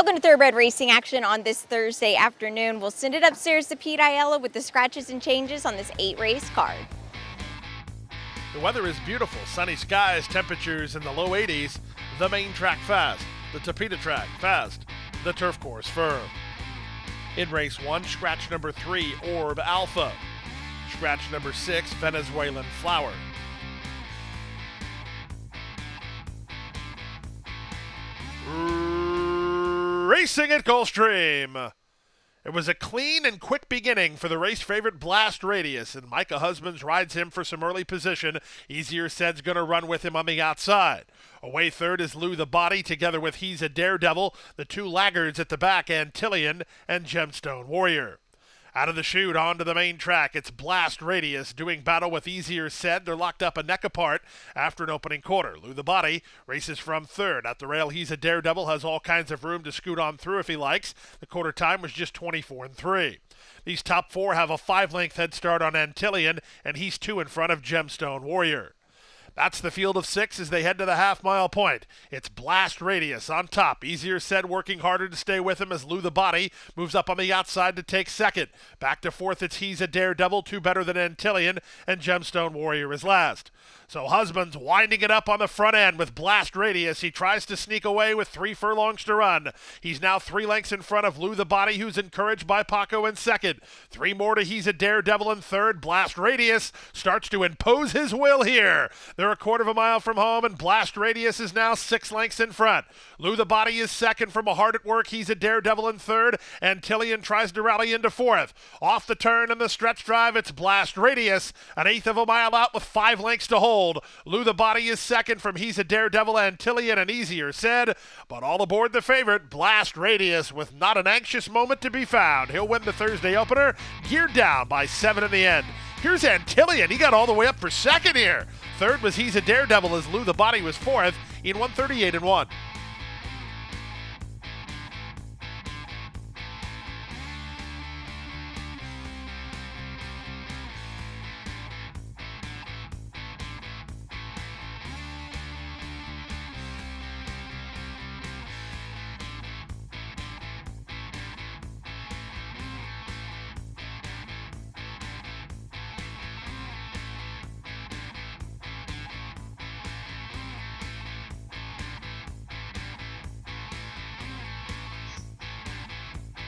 Welcome to Thoroughbred Racing action on this Thursday afternoon. We'll send it upstairs to Pete Aiello with the scratches and changes on this 8-race card. The weather is beautiful, sunny skies, temperatures in the low 80s. The main track fast, the Tapeta track fast, the turf course firm. In race 1, scratch number 3, Orb Alpha. Scratch number 6, Venezuelan Flower. Racing at Gulfstream. It was a clean and quick beginning for the race favorite Blast Radius, and Micah Husbands rides him for some early position. Easier Said's going to run with him on the outside. Away third is Lou the Body, together with He's a Daredevil, the two laggards at the back, Antillian and Gemstone Warrior. Out of the chute onto the main track, it's Blast Radius doing battle with Easier Said. They're locked up a neck apart after an opening quarter. Lou the Body races from third. At the rail, He's a Daredevil, has all kinds of room to scoot on through if he likes. The quarter time was just 24-3. These top four have a 5-length head start on Antillian, and he's 2 in front of Gemstone Warrior. That's the field of 6 as they head to the half-mile point. It's Blast Radius on top. Easier Said working harder to stay with him as Lou the Body moves up on the outside to take second. Back to fourth, it's He's a Daredevil, 2 better than Antillian, and Gemstone Warrior is last. So Husbands winding it up on the front end with Blast Radius. He tries to sneak away with 3 furlongs to run. He's now 3 lengths in front of Lou the Body, who's encouraged by Paco in second. 3 more to He's a Daredevil in third. Blast Radius starts to impose his will here. They're a quarter of a mile from home, and Blast Radius is now 6 lengths in front. Lou the Body is second from a hard at work. He's a Daredevil in third. Antillian tries to rally into fourth. Off the turn and the stretch drive, it's Blast Radius, an 1/8 of a mile out with 5 lengths to hold. Lou the Body is second from He's a Daredevil, Antillian, and Easier Said, but all aboard the favorite, Blast Radius, with not an anxious moment to be found. He'll win the Thursday opener, geared down by 7 in the end. Here's Antillian. He got all the way up for second here. Third was He's a Daredevil as Lou the Body was fourth in 1:38-1.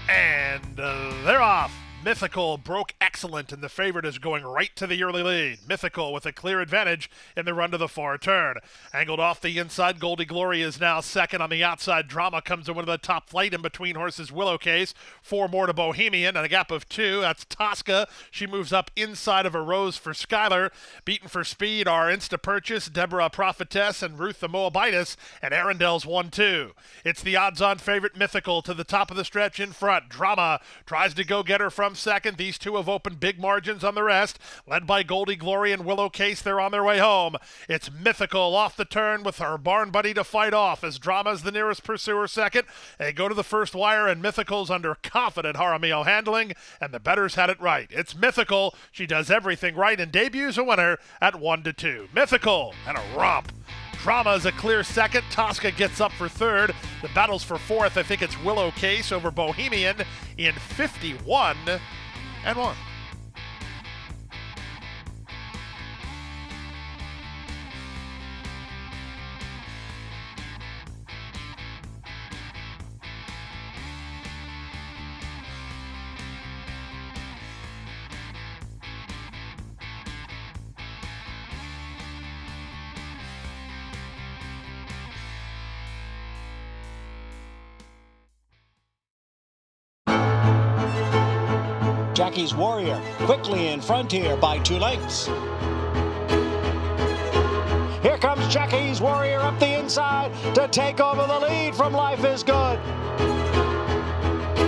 And they're off. Mythical broke excellent, and the favorite is going right to the early lead. Mythical with a clear advantage in the run to the far turn. Angled off the inside, Goldie Glory is now second. On the outside, Drama comes in with the top flight in between horses Willow Case. 4 more to Bohemian, and a gap of 2. That's Tosca. She moves up inside of a Rose for Skylar. Beaten for speed are Insta Purchase, Deborah Prophetess, and Ruth the Moabitess, and Arundel's 1-2. It's the odds-on favorite Mythical to the top of the stretch in front. Drama tries to go get her from second. These two have opened big margins on the rest. Led by Goldie Glory and Willow Case, they're on their way home. It's Mythical off the turn with her barn buddy to fight off as Drama's the nearest pursuer second. They go to the first wire, and Mythical's under confident Jaramillo handling, and the bettors had it right. It's Mythical. She does everything right and debuts a winner at 1-2. Mythical and a romp. Drama is a clear second. Tosca gets up for third. The battle's for fourth. I think it's Willow Case over Bohemian in 51-1. Jackie's Warrior quickly in front here by 2 lengths. Here comes Jackie's Warrior up the inside to take over the lead from Life is Good.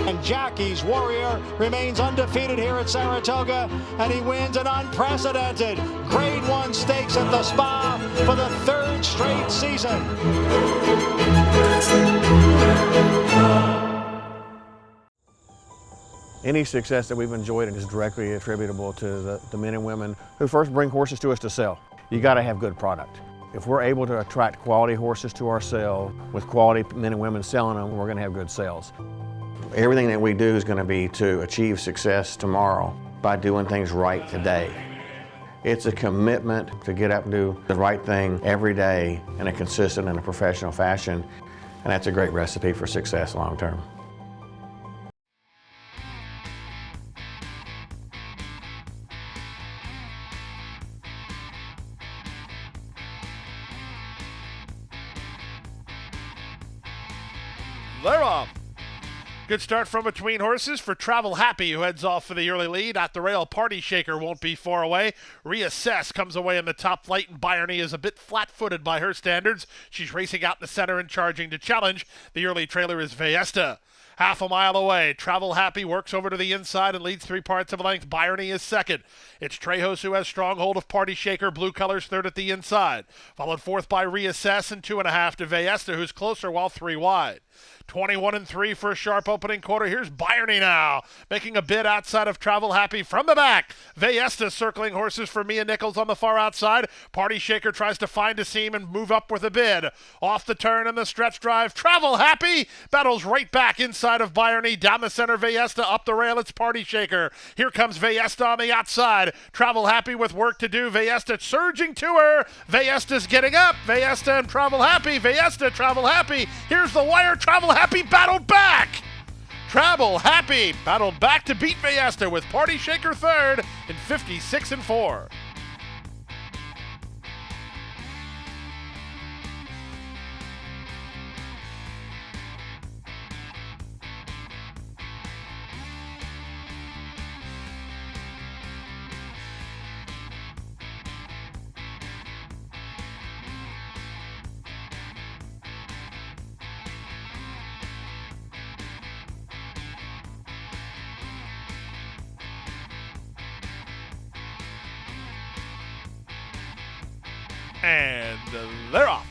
And Jackie's Warrior remains undefeated here at Saratoga, and he wins an unprecedented Grade 1 stakes at the Spa for the 3rd straight season. Any success that we've enjoyed is directly attributable to the men and women who first bring horses to us to sell. You got to have good product. If we're able to attract quality horses to our sale with quality men and women selling them, we're going to have good sales. Everything that we do is going to be to achieve success tomorrow by doing things right today. It's a commitment to get up and do the right thing every day in a consistent and a professional fashion, and that's a great recipe for success long term. They're off. Good start from between horses for Travel Happy, who heads off for the early lead. At the rail, Party Shaker won't be far away. Reassess comes away in the top flight, and Byrne is a bit flat-footed by her standards. She's racing out in the center and charging to challenge. The early trailer is Valletta. Half a mile away, Travel Happy works over to the inside and leads 3/4 of a length. Byrne is second. It's Trejos who has strong hold of Party Shaker. Blue colors third at the inside. Followed fourth by Reassess and 2.5 to Valletta, who's closer while 3 wide. 21-3 for a sharp opening quarter. Here's Byrne now, making a bid outside of Travel Happy from the back. Valletta circling horses for Mia Nichols on the far outside. Party Shaker tries to find a seam and move up with a bid. Off the turn and the stretch drive. Travel Happy battles right back inside of Byrne. Down the center, Valletta. Up the rail, it's Party Shaker. Here comes Valletta on the outside. Travel Happy with work to do. Valletta surging to her. Vallatta's getting up. Valletta and Travel Happy. Valletta, Travel Happy. Here's the wire. Travel Happy battled back. Travel Happy battled back to beat Valletta with Party Shaker third in 56-4. And they're off.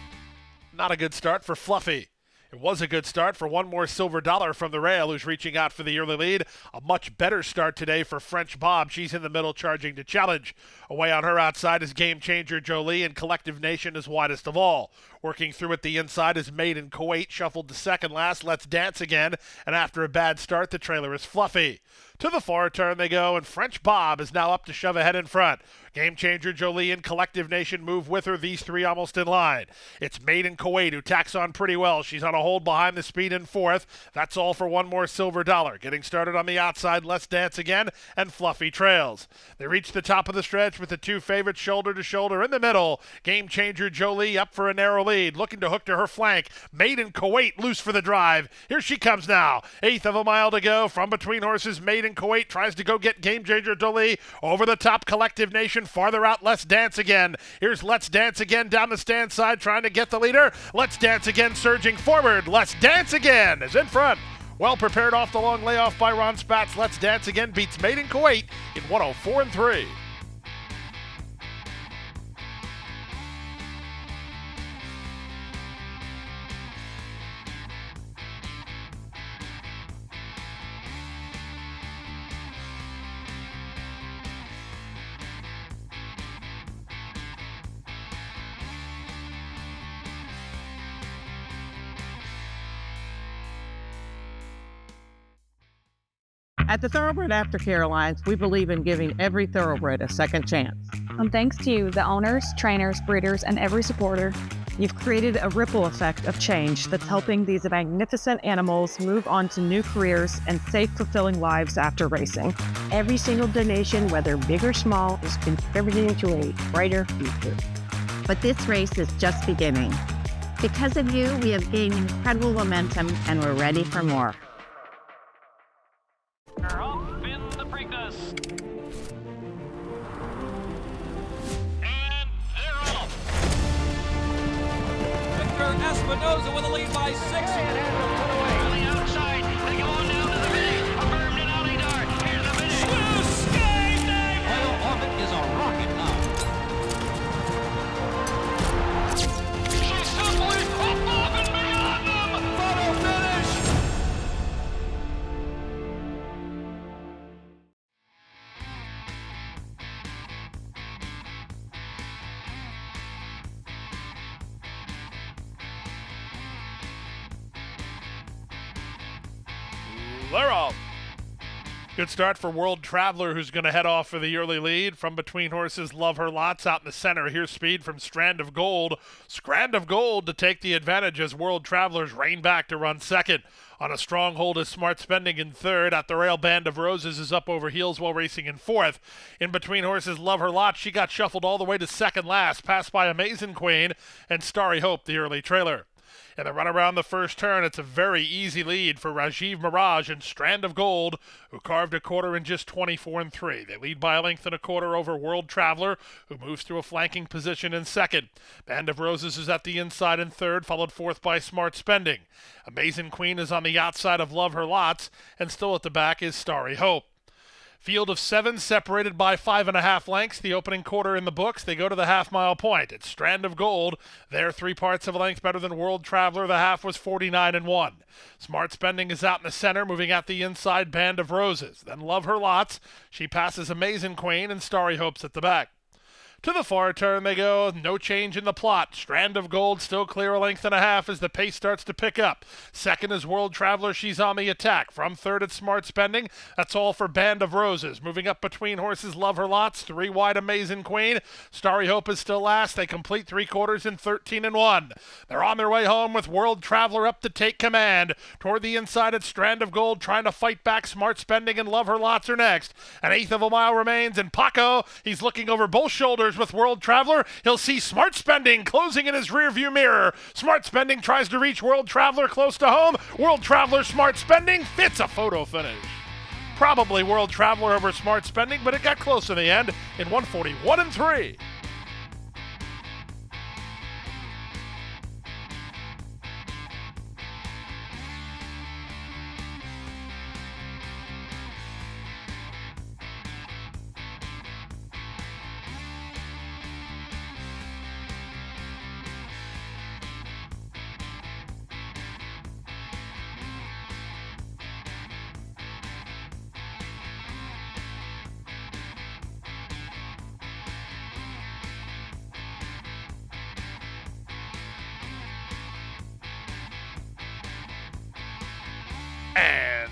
Not a good start for Fluffy. It was a good start for one more silver dollar from the rail, who's reaching out for the early lead. A much better start today for French Bob. She's in the middle charging to challenge. Away on her outside is Game Changer Jolie, and Collective Nation is widest of all. Working through at the inside is Made in Kuwait, shuffled to second last. Let's Dance Again, and after a bad start, the trailer is Fluffy. To the far turn they go, and French Bob is now up to shove ahead in front. Game Changer Jolie and Collective Nation move with her, these three almost in line. It's Made in Kuwait who tacks on pretty well. She's on a hold behind the speed in fourth. That's all for one more silver dollar. Getting started on the outside, Let's Dance Again, and Fluffy trails. They reach the top of the stretch with the two favorites shoulder to shoulder in the middle. Game Changer Jolie up for a narrow lead, looking to hook to her flank. Made in Kuwait loose for the drive. Here she comes now. 1/8 of a mile to go. From between horses, Made in Kuwait tries to go get Game Changer Jolie. Over the top, Collective Nation. Farther out, Let's Dance Again. Here's Let's Dance Again down the stand side trying to get the leader. Let's Dance Again surging forward. Let's Dance Again is in front. Well prepared off the long layoff by Ron Spatz. Let's Dance Again beats Made in Kuwait in 104-3. At the Thoroughbred Aftercare Alliance, we believe in giving every thoroughbred a second chance. And thanks to you, the owners, trainers, breeders, and every supporter, You've created a ripple effect of change that's helping these magnificent animals move on to new careers and safe, fulfilling lives after racing. Every single donation, whether big or small, is contributing to a brighter future. But this race is just beginning. Because of you, we have gained incredible momentum and we're ready for more. They're off in the Preakness. And they're off. Victor Espinoza with a lead by 6. On the outside, they go on down to the finish. Affirmed and Ollie Dart. Here's the finish. Blue sky dive. Oil Orbit is a rocket now. She's simply above and beyond them. Photo finish. they're off. Good start for World Traveler, who's going to head off for the early lead. From between horses, Love Her Lots out in the center. Here's speed from Strand of Gold. Strand of Gold to take the advantage as World Travelers rein back to run second. On a strong hold is Smart Spending in third. At the rail, Band of Roses is up over heels while racing in fourth. In between horses, Love Her Lot. She got shuffled all the way to second last, passed by Amazing Queen and Starry Hope, the early trailer. In the run around the first turn, it's a very easy lead for Rajiv Mirage and Strand of Gold, who carved a quarter in just 24 3. They lead by a length and a quarter over World Traveler, who moves to a flanking position in second. Band of Roses is at the inside in third, followed fourth by Smart Spending. Amazing Queen is on the outside of Love Her Lots, and still at the back is Starry Hope. Field of 7 separated by 5.5 lengths. The opening quarter in the books. They go to the half-mile point. It's Strand of Gold. They're 3 parts of a length better than World Traveler. The half was 49-1. Smart Spending is out in the center, moving out the inside. Band of Roses. Then Love Her Lots. She passes Amazing Queen, and Starry Hope's at the back. To the far turn they go, no change in the plot. Strand of Gold still clear a length and a half as the pace starts to pick up. Second is World Traveler, she's on the attack. From third it's Smart Spending. That's all for Band of Roses. Moving up between horses, Love Her Lots, 3 wide Amazing Queen. Starry Hope is still last. They complete 3 quarters in 13-1. They're on their way home with World Traveler up to take command. Toward the inside it's Strand of Gold trying to fight back. Smart Spending and Love Her Lots are next. An eighth of a mile remains, and Paco, he's looking over both shoulders with World Traveler. He'll see Smart Spending closing in his rearview mirror. Smart Spending tries to reach World Traveler close to home. World Traveler, Smart Spending fits a photo finish. Probably World Traveler over Smart Spending, but it got close in the end in 141-3. And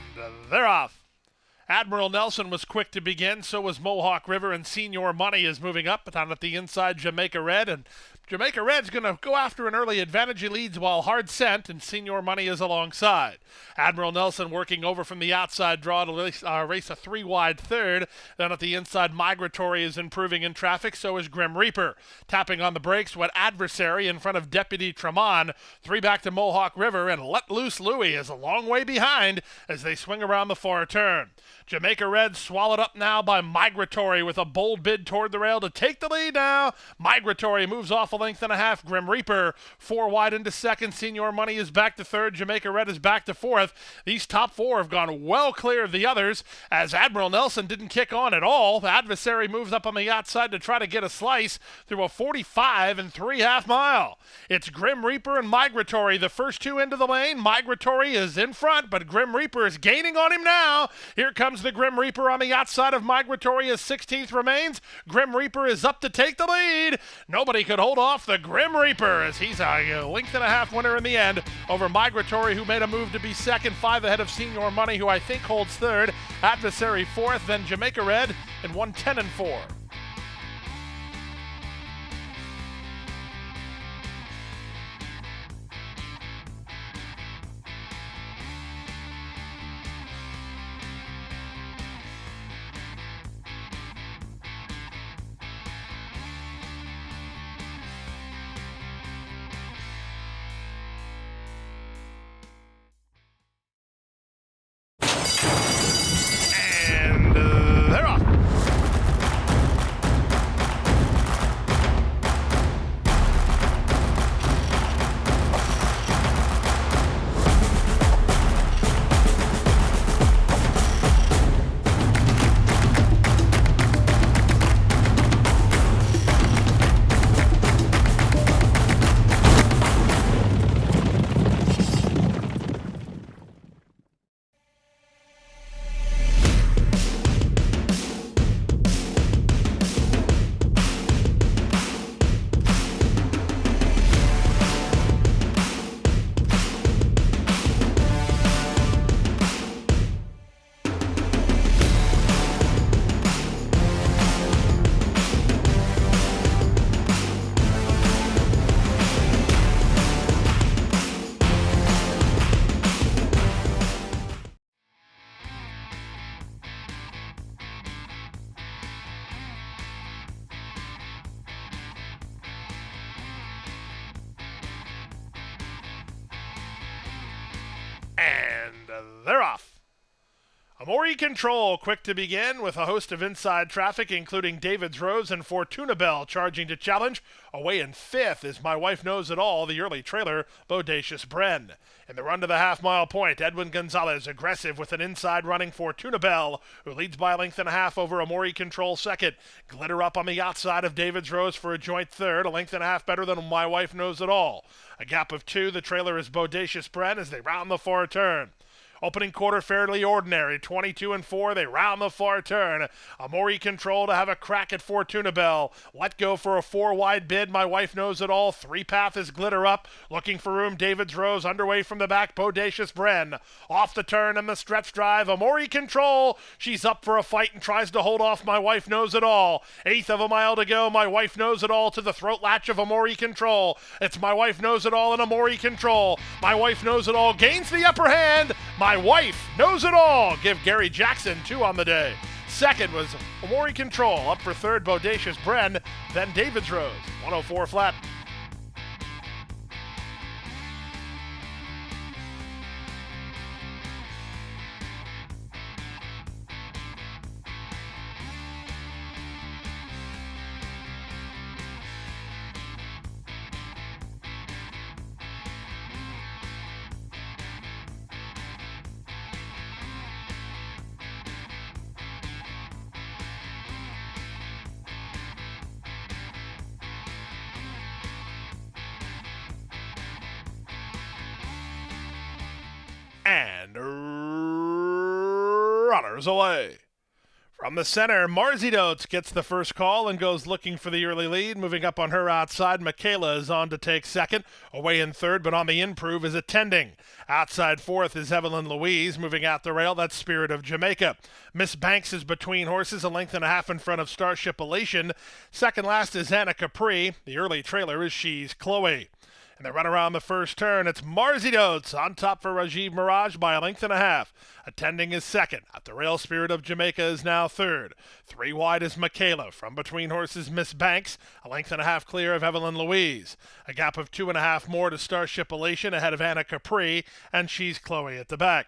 they're off. Admiral Nelson was quick to begin, so was Mohawk River, and Senior Money is moving up. Down at the inside, Jamaica Red, and Jamaica Red's going to go after an early advantage. He leads while Hard Scent and Senior Money is alongside. Admiral Nelson working over from the outside draw to race a 3-wide third. Then at the inside, Migratory is improving in traffic, so is Grim Reaper. Tapping on the brakes, what Adversary in front of Deputy Tremont. 3 back to Mohawk River, and Let Loose Louie is a long way behind as they swing around the far turn. Jamaica Red swallowed up now by Migratory with a bold bid toward the rail to take the lead now. Migratory moves off a length and a half. Grim Reaper 4 wide into second. Senior Money is back to third. Jamaica Red is back to fourth. These top 4 have gone well clear of the others as Admiral Nelson didn't kick on at all. The Adversary moves up on the outside to try to get a slice through a 45 3/2 mile. It's Grim Reaper and Migratory, the first 2 into the lane. Migratory is in front, but Grim Reaper is gaining on him now. Here comes the Grim Reaper on the outside of Migratory as 16th remains. Grim Reaper is up to take the lead. Nobody could hold off the Grim Reaper as he's a length and a half winner in the end over Migratory, who made a move to be second, 5 ahead of Senior Money, who I think holds third. Adversary fourth, then Jamaica Red in 110-4. And they're off. Amori Control quick to begin with a host of inside traffic, including David's Rose and Fortuna Bell charging to challenge. Away in fifth is My Wife Knows It All, the early trailer, Bodacious Bren. In the run to the half-mile point, Edwin Gonzalez aggressive with an inside running Fortuna Bell, who leads by a length and a half over Amori Control second. Glitter up on the outside of David's Rose for a joint third, a length and a half better than My Wife Knows It All. A gap of two, the trailer is Bodacious Bren as they round the far turn. Opening quarter fairly ordinary, 22-4, they round the far turn. Amori Control to have a crack at Fortuna Bell. Let go for a four-wide bid, My Wife Knows It All. Three-path is Glitter Up. Looking for room, David's Rose underway from the back, Bodacious Bren. Off the turn and the stretch drive, Amori Control. She's up for a fight and tries to hold off My Wife Knows It All. Eighth of a mile to go, My Wife Knows It All to the throat latch of Amori Control. It's My Wife Knows It All and Amori Control. My Wife Knows It All gains the upper hand. My Wife Knows It All. Give Gary Jackson 2 on the day. Second was Amori Control. Up for third, Bodacious Bren. Then David's Rose. 104 flat. And runners away. From the center, Marzidotes gets the first call and goes looking for the early lead. Moving up on her outside, Michaela is on to take second. Away in third, but on the improve is Attending. Outside fourth is Evelyn Louise. Moving out the rail, that's Spirit of Jamaica. Miss Banks is between horses, a length and a half in front of Starship Elation. Second last is Anna Capri. The early trailer is She's Chloe. And they run around the first turn. It's Marzidotes on top for Rajiv Mirage by a length and a half. Attending is second. At the rail, Spirit of Jamaica is now third. Three wide is Michaela. From between horses, Miss Banks. A length and a half clear of Evelyn Louise. A gap of 2.5 more to Starship Elation ahead of Anna Capri. And She's Chloe at the back.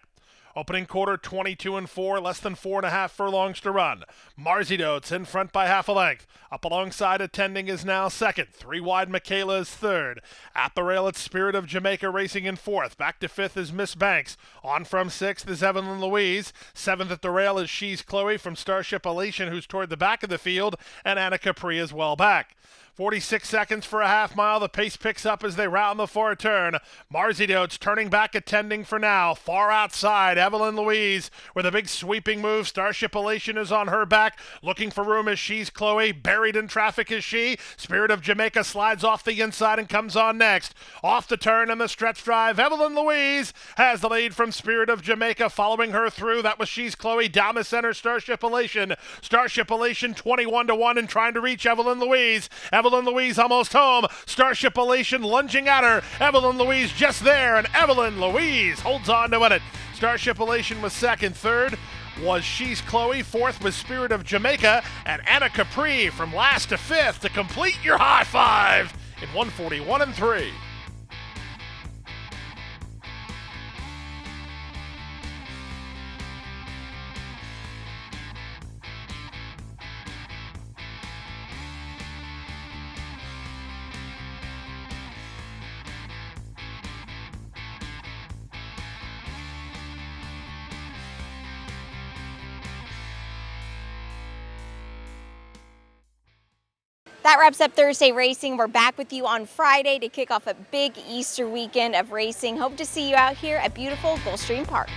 Opening quarter, 22-4, less than 4.5 furlongs to run. Marzidotes in front by half a length. Up alongside Attending is now second. Three wide, Michaela is third. At the rail, it's Spirit of Jamaica racing in fourth. Back to fifth is Miss Banks. On from sixth is Evelyn Louise. Seventh at the rail is She's Chloe from Starship Elation, who's toward the back of the field, and Anna Capri is well back. 46 seconds for a half mile. The pace picks up as they round the far turn. Marzidotes turning back, Attending for now. Far outside, Evelyn Louise with a big sweeping move. Starship Elation is on her back. Looking for room is She's Chloe. Buried in traffic is she. Spirit of Jamaica slides off the inside and comes on next. Off the turn and the stretch drive. Evelyn Louise has the lead from Spirit of Jamaica. Following her through, that was She's Chloe. Down the center, Starship Elation. Starship Elation 21-1 and trying to reach Evelyn Louise. Evelyn Louise almost home. Starship Elation lunging at her. Evelyn Louise just there, and Evelyn Louise holds on to win it. Starship Elation was second. Third was She's Chloe. Fourth was Spirit of Jamaica. And Anna Capri from last to fifth to complete your high five in 141-3. That wraps up Thursday racing. We're back with you on Friday to kick off a big Easter weekend of racing. Hope to see you out here at beautiful Gulfstream Park.